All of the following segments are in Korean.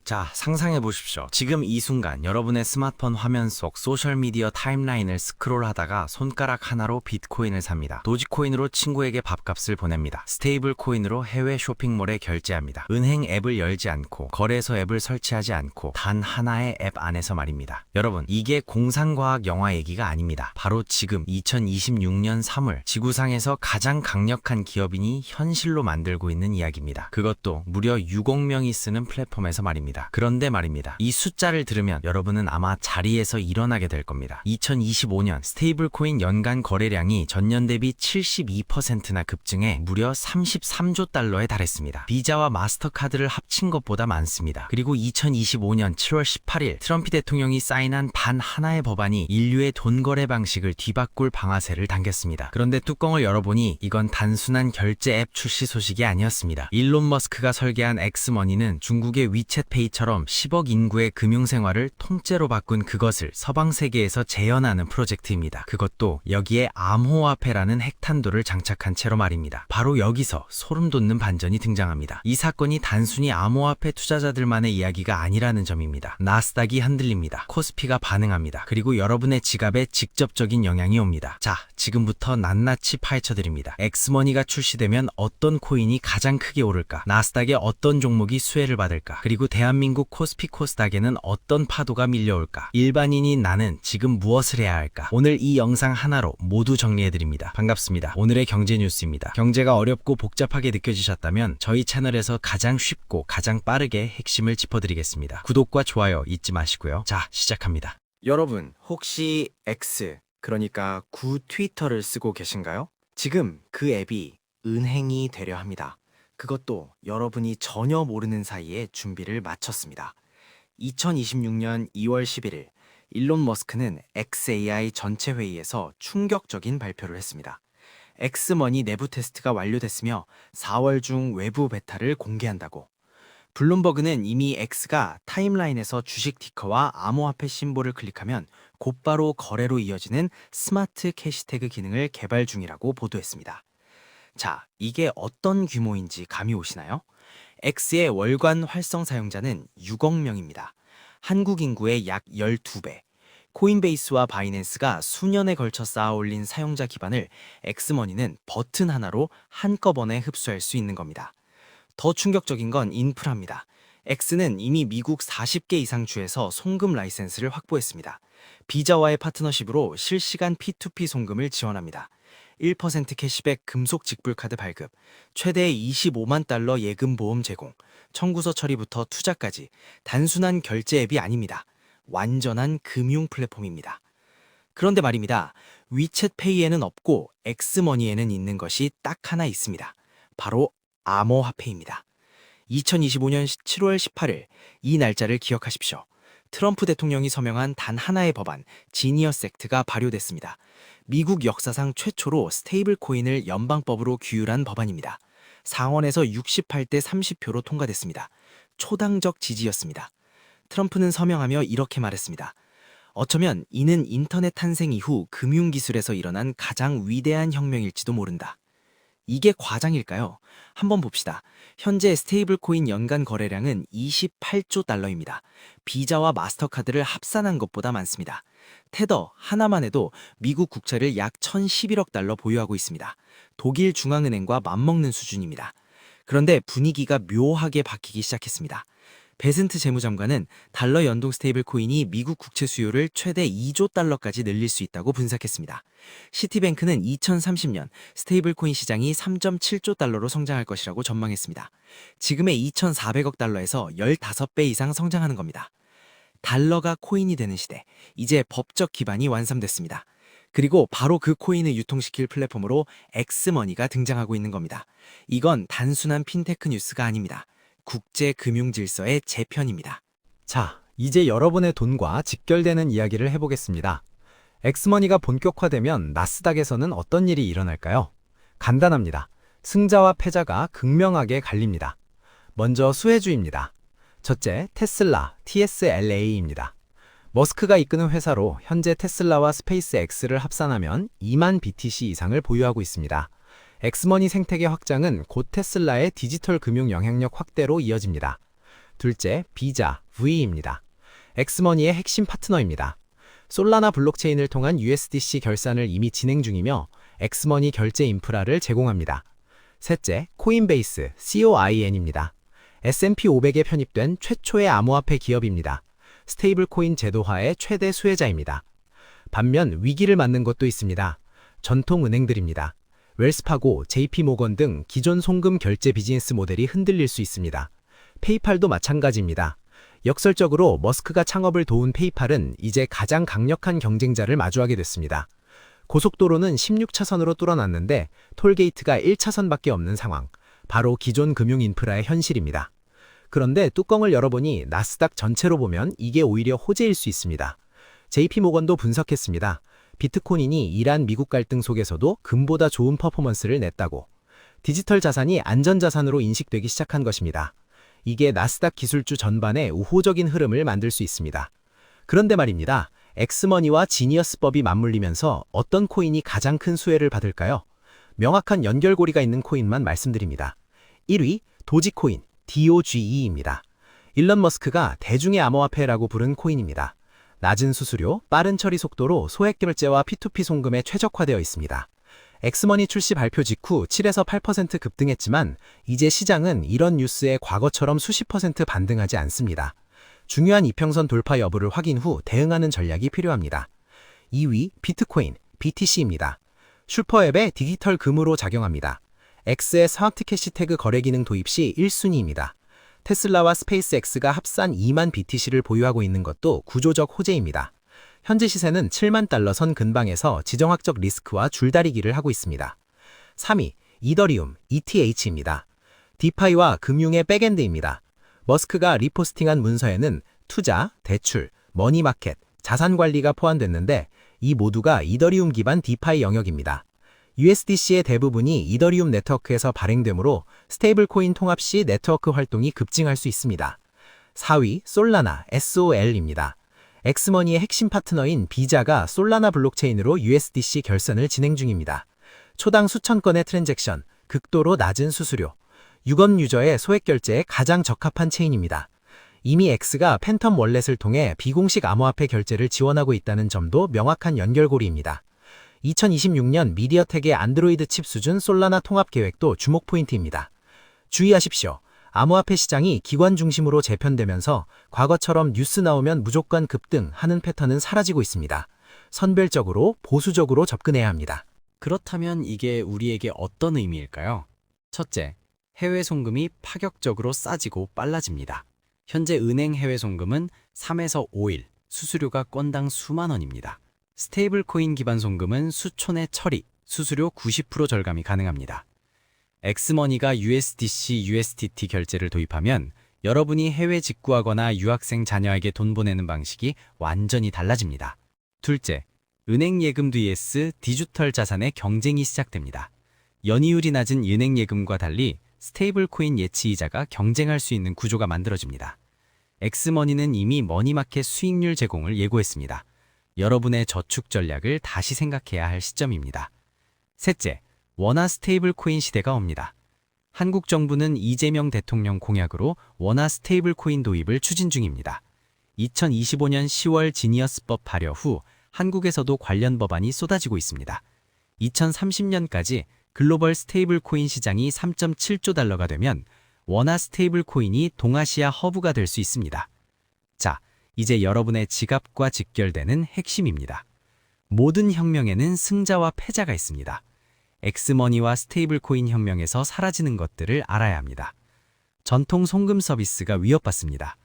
자, 상상해 보십시오. 지금 이 순간 여러분의 스마트폰 화면 속 소셜미디어 타임라인을 스크롤하다가 손가락 하나로 비트코인을 삽니다. 도지코인으로 친구에게 밥값을 보냅니다. 스테이블 코인으로 해외 쇼핑몰에 결제합니다. 은행 앱을 열지 않고 거래소 앱을 설치하지 않고 단 하나의 앱 안에서 말입니다. 여러분, 이게 공상과학 영화 얘기가 아닙니다. 바로 지금 2026년 3월 지구상에서 가장 강력한 기업인이 현실로 만들고 있는 이야기입니다. 그것도 무려 6억 명이 쓰는 플랫폼에서 말입니다. 그런데 말입니다. 이 숫자를 들으면 여러분은 아마 자리에서 일어나게 될 겁니다. 2025년 스테이블 코인 연간 거래량이 전년 대비 72%나 급증해 무려 33조 달러에 달했습니다. 비자와 마스터카드를 합친 것보다 많습니다. 그리고 2025년 7월 18일 트럼프 대통령이 사인한 단 하나의 법안이 인류의 돈 거래 방식을 뒤바꿀 방아쇠를 당겼습니다. 그런데 뚜껑을 열어보니 이건 단순한 결제 앱 출시 소식이 아니었습니다. 일론 머스크가 설계한 엑스머니는 중국의 위챗페이 처럼 10억 인구의 금융생활을 통째로 바꾼 그것을 서방 세계에서 재현하는 프로젝트입니다. 그것도 여기에 암호화폐라는 핵탄두를 장착한 채로 말입니다. 바로 여기서 소름 돋는 반전이 등장합니다. 이 사건이 단순히 암호화폐 투자자들만의 이야기가 아니라는 점입니다. 나스닥이 흔들립니다. 코스피가 반응합니다. 그리고 여러분의 지갑에 직접적인 영향이 옵니다. 자, 지금부터 낱낱이 파헤쳐드립니다. 엑스머니가 출시되면 어떤 코인이 가장 크게 오를까? 나스닥의 어떤 종목이 수혜를 받을까? 그리고 대한민국 코스피 코스닥에는 어떤 파도가 밀려올까? 일반인인 나는 지금 무엇을 해야 할까? 오늘 이 영상 하나로 모두 정리해드립니다. 반갑습니다. 오늘의 경제 뉴스입니다. 경제가 어렵고 복잡하게 느껴지셨다면 저희 채널에서 가장 쉽고 가장 빠르게 핵심을 짚어드리겠습니다. 구독과 좋아요 잊지 마시고요. 자, 시작합니다. 여러분, 혹시 X, 그러니까 구 트위터를 쓰고 계신가요? 지금 그 앱이 은행이 되려 합니다. 그것도 여러분이 전혀 모르는 사이에 준비를 마쳤습니다. 2026년 2월 11일, 일론 머스크는 XAI 전체 회의에서 충격적인 발표를 했습니다. 엑스머니 내부 테스트가 완료됐으며 4월 중 외부 베타를 공개한다고. 블룸버그는 이미 X가 타임라인에서 주식 티커와 암호화폐 심볼을 클릭하면 곧바로 거래로 이어지는 스마트 캐시태그 기능을 개발 중이라고 보도했습니다. 자, 이게 어떤 규모인지 감이 오시나요? X의 월간 활성 사용자는 6억 명입니다. 한국 인구의 약 12배. 코인베이스와 바이낸스가 수년에 걸쳐 쌓아올린 사용자 기반을 엑스머니는 버튼 하나로 한꺼번에 흡수할 수 있는 겁니다. 더 충격적인 건 인프라입니다. X는 이미 미국 40개 이상 주에서 송금 라이센스를 확보했습니다. 비자와의 파트너십으로 실시간 P2P 송금을 지원합니다. 1% 캐시백 금속 직불카드 발급, 최대 25만 달러 예금 보험 제공, 청구서 처리부터 투자까지 단순한 결제 앱이 아닙니다. 완전한 금융 플랫폼입니다. 그런데 말입니다. 위챗페이에는 없고 엑스머니에는 있는 것이 딱 하나 있습니다. 바로 암호화폐입니다. 2025년 7월 18일, 이 날짜를 기억하십시오. 트럼프 대통령이 서명한 단 하나의 법안, 지니어스 액트가 발효됐습니다. 미국 역사상 최초로 스테이블 코인을 연방법으로 규율한 법안입니다. 상원에서 68대 30표로 통과됐습니다. 초당적 지지였습니다. 트럼프는 서명하며 이렇게 말했습니다. 어쩌면 이는 인터넷 탄생 이후 금융기술에서 일어난 가장 위대한 혁명일지도 모른다. 이게 과장일까요? 한번 봅시다. 현재 스테이블 코인 연간 거래량은 28조 달러입니다. 비자와 마스터카드를 합산한 것보다 많습니다. 테더 하나만 해도 미국 국채를 약 1,011억 달러 보유하고 있습니다. 독일 중앙은행과 맞먹는 수준입니다. 그런데 분위기가 묘하게 바뀌기 시작했습니다. 베슨트 재무장관은 달러 연동 스테이블 코인이 미국 국채 수요를 최대 2조 달러까지 늘릴 수 있다고 분석했습니다. 시티뱅크는 2030년 스테이블 코인 시장이 3.7조 달러로 성장할 것이라고 전망했습니다. 지금의 2,400억 달러에서 15배 이상 성장하는 겁니다. 달러가 코인이 되는 시대, 이제 법적 기반이 완성됐습니다. 그리고 바로 그 코인을 유통시킬 플랫폼으로 엑스머니가 등장하고 있는 겁니다. 이건 단순한 핀테크 뉴스가 아닙니다. 국제 금융 질서의 재편입니다. 자, 이제 여러분의 돈과 직결되는 이야기를 해보겠습니다. 엑스머니가 본격화되면 나스닥에서는 어떤 일이 일어날까요? 간단합니다. 승자와 패자가 극명하게 갈립니다. 먼저 수혜주입니다. 첫째, 테슬라, TSLA입니다. 머스크가 이끄는 회사로 현재 테슬라와 스페이스X를 합산하면 2만 BTC 이상을 보유하고 있습니다. 엑스머니 생태계 확장은 곧 테슬라의 디지털 금융 영향력 확대로 이어집니다. 둘째, 비자, V입니다. 엑스머니의 핵심 파트너입니다. 솔라나 블록체인을 통한 USDC 결산을 이미 진행 중이며 엑스머니 결제 인프라를 제공합니다. 셋째, 코인베이스, COIN입니다. S&P 500에 편입된 최초의 암호화폐 기업입니다. 스테이블 코인 제도화의 최대 수혜자입니다. 반면 위기를 맞는 것도 있습니다. 전통 은행들입니다. 웰스파고, JP모건 등 기존 송금 결제 비즈니스 모델이 흔들릴 수 있습니다. 페이팔도 마찬가지입니다. 역설적으로 머스크가 창업을 도운 페이팔은 이제 가장 강력한 경쟁자를 마주하게 됐습니다. 고속도로는 16차선으로 뚫어놨는데 톨게이트가 1차선밖에 없는 상황. 바로 기존 금융 인프라의 현실입니다. 그런데 뚜껑을 열어보니 나스닥 전체로 보면 이게 오히려 호재일 수 있습니다. JP모건도 분석했습니다. 비트코인이 이란 미국 갈등 속에서도 금보다 좋은 퍼포먼스를 냈다고. 디지털 자산이 안전자산으로 인식되기 시작한 것입니다. 이게 나스닥 기술주 전반에 우호적인 흐름을 만들 수 있습니다. 그런데 말입니다. 엑스머니와 지니어스법이 맞물리면서 어떤 코인이 가장 큰 수혜를 받을까요? 명확한 연결고리가 있는 코인만 말씀드립니다. 1위, 도지코인, DOGE입니다. 일론 머스크가 대중의 암호화폐라고 부른 코인입니다. 낮은 수수료, 빠른 처리 속도로 소액 결제와 P2P 송금에 최적화되어 있습니다. 엑스머니 출시 발표 직후 7에서 8% 급등했지만 이제 시장은 이런 뉴스에 과거처럼 수십 % 반등하지 않습니다. 중요한 이평선 돌파 여부를 확인 후 대응하는 전략이 필요합니다. 2위, 비트코인, BTC입니다. 슈퍼앱의 디지털 금으로 작용합니다. X의 스마트 캐시 태그 거래 기능 도입 시 1순위입니다. 테슬라와 스페이스X가 합산 2만 BTC를 보유하고 있는 것도 구조적 호재입니다. 현재 시세는 7만 달러 선 근방에서 지정학적 리스크와 줄다리기를 하고 있습니다. 3위, 이더리움, ETH입니다. 디파이와 금융의 백엔드입니다. 머스크가 리포스팅한 문서에는 투자, 대출, 머니마켓, 자산관리가 포함됐는데 이 모두가 이더리움 기반 디파이 영역입니다. USDC의 대부분이 이더리움 네트워크에서 발행되므로 스테이블 코인 통합 시 네트워크 활동이 급증할 수 있습니다. 4위, 솔라나, SOL입니다. 엑스머니의 핵심 파트너인 비자가 솔라나 블록체인으로 USDC 결산을 진행 중입니다. 초당 수천 건의 트랜잭션, 극도로 낮은 수수료, 6원 유저의 소액 결제에 가장 적합한 체인입니다. 이미 X가 팬텀 월렛을 통해 비공식 암호화폐 결제를 지원하고 있다는 점도 명확한 연결고리입니다. 2026년 미디어텍의 안드로이드 칩 수준 솔라나 통합 계획도 주목 포인트입니다. 주의하십시오. 암호화폐 시장이 기관 중심으로 재편되면서 과거처럼 뉴스 나오면 무조건 급등하는 패턴은 사라지고 있습니다. 선별적으로 보수적으로 접근해야 합니다. 그렇다면 이게 우리에게 어떤 의미일까요? 첫째, 해외 송금이 파격적으로 싸지고 빨라집니다. 현재 은행 해외 송금은 3에서 5일, 수수료가 건당 수만 원입니다. 스테이블 코인 기반 송금은 수촌의 처리, 수수료 90% 절감이 가능합니다. 엑스머니가 USDC, USDT 결제를 도입하면 여러분이 해외 직구하거나 유학생 자녀에게 돈 보내는 방식이 완전히 달라집니다. 둘째, 은행 예금 vs 디지털 자산의 경쟁이 시작됩니다. 연이율이 낮은 은행 예금과 달리 스테이블 코인 예치이자가 경쟁할 수 있는 구조가 만들어집니다. 엑스머니는 이미 머니마켓 수익률 제공을 예고했습니다. 여러분의 저축 전략을 다시 생각해야 할 시점입니다. 셋째, 원화 스테이블 코인 시대가 옵니다. 한국 정부는 이재명 대통령 공약으로 원화 스테이블 코인 도입을 추진 중입니다. 2025년 10월 지니어스법 발효 후 한국에서도 관련 법안이 쏟아지고 있습니다. 2030년까지 글로벌 스테이블 코인 시장이 3.7조 달러가 되면 원화 스테이블 코인이 동아시아 허브가 될 수 있습니다. 자, 이제 여러분의 지갑과 직결되는 핵심입니다. 모든 혁명에는 승자와 패자가 있습니다. 엑스머니와 스테이블 코인 혁명에서 사라지는 것들을 알아야 합니다. 전통 송금 서비스가 위협받습니다.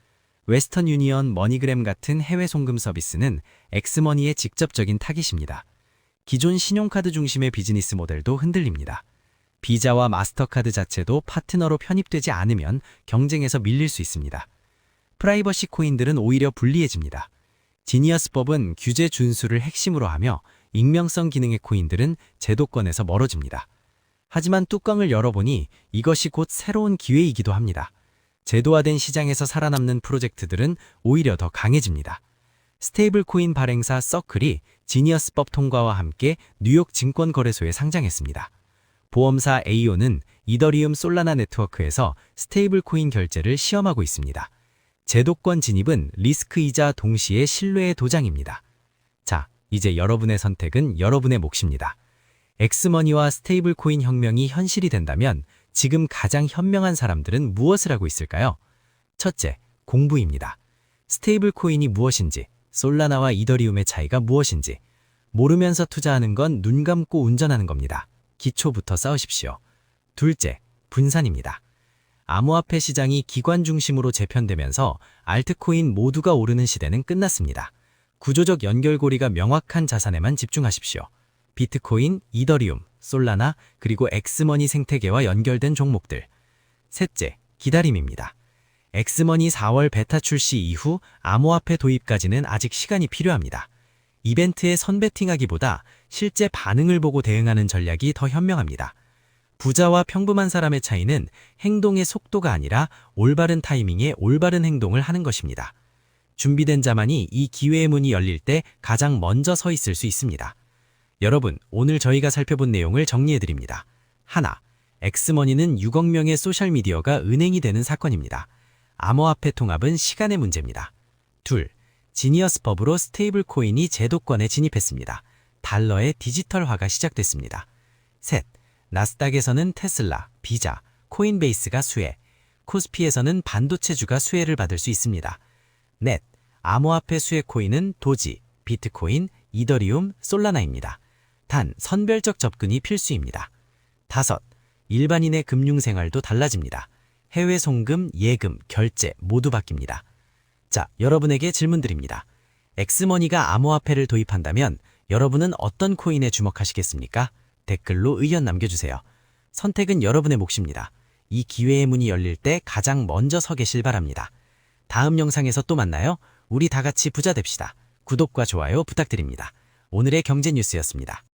웨스턴 유니언, 머니그램 같은 해외 송금 서비스는 엑스머니의 직접적인 타깃입니다. 기존 신용카드 중심의 비즈니스 모델도 흔들립니다. 비자와 마스터카드 자체도 파트너로 편입되지 않으면 경쟁에서 밀릴 수 있습니다. 프라이버시 코인들은 오히려 불리해집니다. 지니어스법은 규제 준수를 핵심으로 하며 익명성 기능의 코인들은 제도권에서 멀어집니다. 하지만 뚜껑을 열어보니 이것이 곧 새로운 기회이기도 합니다. 제도화된 시장에서 살아남는 프로젝트들은 오히려 더 강해집니다. 스테이블 코인 발행사 서클이 지니어스법 통과와 함께 뉴욕 증권거래소에 상장했습니다. 보험사 AO는 이더리움 솔라나 네트워크에서 스테이블 코인 결제를 시험하고 있습니다. 제도권 진입은 리스크이자 동시에 신뢰의 도장입니다. 자, 이제 여러분의 선택은 여러분의 몫입니다. 엑스머니와 스테이블 코인 혁명이 현실이 된다면 지금 가장 현명한 사람들은 무엇을 하고 있을까요? 첫째, 공부입니다. 스테이블 코인이 무엇인지, 솔라나와 이더리움의 차이가 무엇인지, 모르면서 투자하는 건 눈 감고 운전하는 겁니다. 기초부터 쌓으십시오. 둘째, 분산입니다. 암호화폐 시장이 기관 중심으로 재편되면서 알트코인 모두가 오르는 시대는 끝났습니다. 구조적 연결고리가 명확한 자산에만 집중하십시오. 비트코인, 이더리움, 솔라나, 그리고 엑스머니 생태계와 연결된 종목들. 셋째, 기다림입니다. 엑스머니 4월 베타 출시 이후 암호화폐 도입까지는 아직 시간이 필요합니다. 이벤트에 선베팅하기보다 실제 반응을 보고 대응하는 전략이 더 현명합니다. 부자와 평범한 사람의 차이는 행동의 속도가 아니라 올바른 타이밍에 올바른 행동을 하는 것입니다. 준비된 자만이 이 기회의 문이 열릴 때 가장 먼저 서 있을 수 있습니다. 여러분, 오늘 저희가 살펴본 내용을 정리해드립니다. 하나, 엑스머니는 6억 명의 소셜미디어가 은행이 되는 사건입니다. 암호화폐 통합은 시간의 문제입니다. 둘, 지니어스법으로 스테이블 코인이 제도권에 진입했습니다. 달러의 디지털화가 시작됐습니다. 셋, 나스닥에서는 테슬라, 비자, 코인베이스가 수혜, 코스피에서는 반도체주가 수혜를 받을 수 있습니다. 넷, 암호화폐 수혜 코인은 도지, 비트코인, 이더리움, 솔라나입니다. 단, 선별적 접근이 필수입니다. 다섯, 일반인의 금융생활도 달라집니다. 해외 송금, 예금, 결제 모두 바뀝니다. 자, 여러분에게 질문드립니다. 엑스머니가 암호화폐를 도입한다면 여러분은 어떤 코인에 주목하시겠습니까? 댓글로 의견 남겨주세요. 선택은 여러분의 몫입니다. 이 기회의 문이 열릴 때 가장 먼저 서 계실 바랍니다. 다음 영상에서 또 만나요. 우리 다 같이 부자 됩시다. 구독과 좋아요 부탁드립니다. 오늘의 경제 뉴스였습니다.